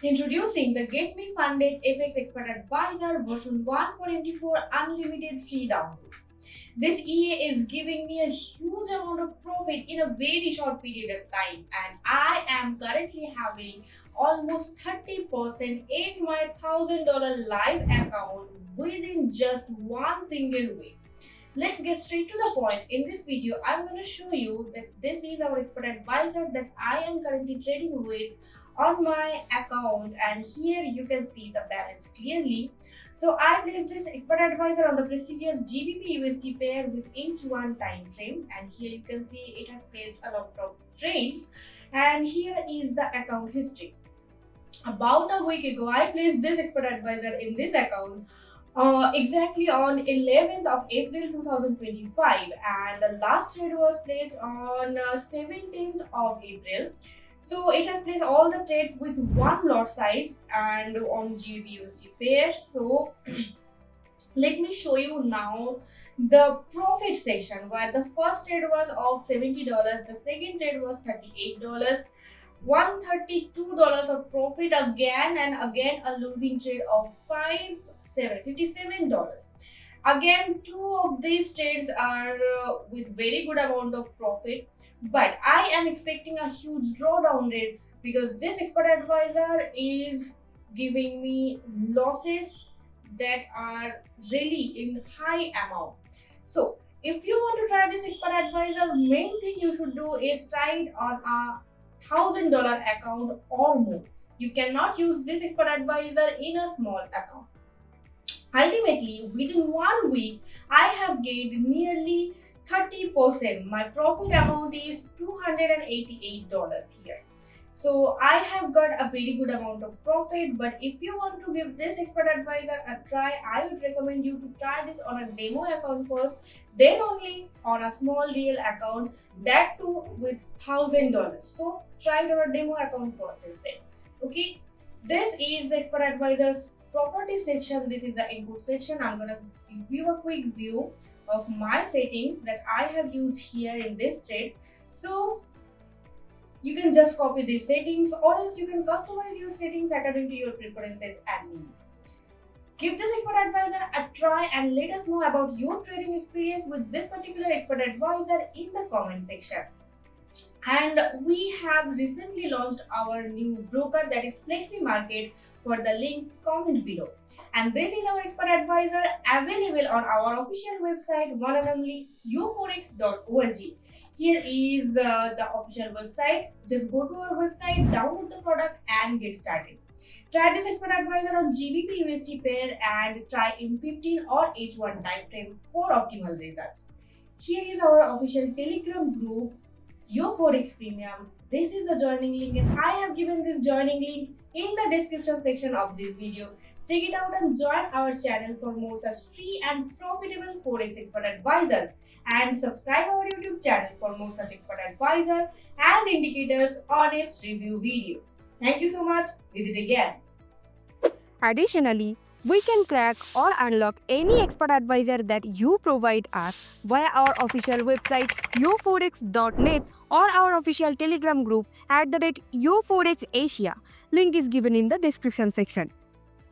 Introducing the Get Me Funded FX Expert Advisor version 1 for MT4 Unlimited Free Download. This EA is giving me a huge amount of profit in a very short period of time, and I am currently having almost 30% in my $1,000 live account within just one single week. Let's get straight to the point. In this video, I'm going to show you that this is our expert advisor that I am currently trading with on my account, and here you can see the balance clearly. So I placed this expert advisor on the prestigious GBP USD pair with H1 time frame, and here you can see it has placed a lot of trades, and here is the account history. About a week ago, I placed this expert advisor in this account exactly on 11th of April 2025, and the last trade was placed on 17th of April. So it has placed all the trades with one lot size and on GBP USD pair. So let me show you now the profit section, where the first trade was of $70, the second trade was $38, $132 of profit again, and again a losing trade of $57. Again, two of these trades are with very good amount of profit, but I am expecting a huge drawdown rate because this expert advisor is giving me losses that are really in high amount. So if you want to try this expert advisor, main thing you should do is try it on a $1,000 account or more. You cannot use this expert advisor in a small account. Ultimately, within 1 week, I have gained nearly 30%. My profit amount is $288 here. So I have got a very good amount of profit, but if you want to give this expert advisor a try, I would recommend you to try this on a demo account first, then only on a small real account, that too with $1,000. So try it on a demo account first instead. Okay, this is the expert advisor's property section. This is the input section. I'm gonna give you a quick view of my settings that I have used here in this trade. So you can just copy these settings, or else you can customize your settings according to your preferences and needs. Give this expert advisor a try and let us know about your trading experience with this particular expert advisor in the comment section. And we have recently launched our new broker, that is Flexi Market. For the links, comment below. And this is our expert advisor available on our official website, one and only uforex.org. Here is the official website. Just go to our website, download the product and get started. Try this expert advisor on GBP USD pair and try M15 or H1 time frame for optimal results. Here is our official Telegram group, Your Forex Premium. This is the joining link, and I have given this joining link in the description section of this video. Check it out and join our channel for more such free and profitable Forex expert advisors. And subscribe our YouTube channel for more such expert advisor and indicators honest review videos. Thank you so much. Visit again. Additionally, we can crack or unlock any expert advisor that you provide us via our official website yoforex.net or our official Telegram group @yoforexasia. Link is given in the description section.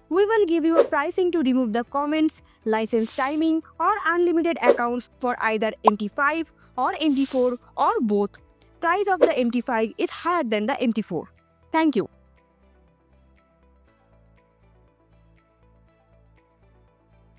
We will give you a pricing to remove the comments, license timing or unlimited accounts for either MT5 or MT4 or both. Price of the MT5 is higher than the MT4. Thank you.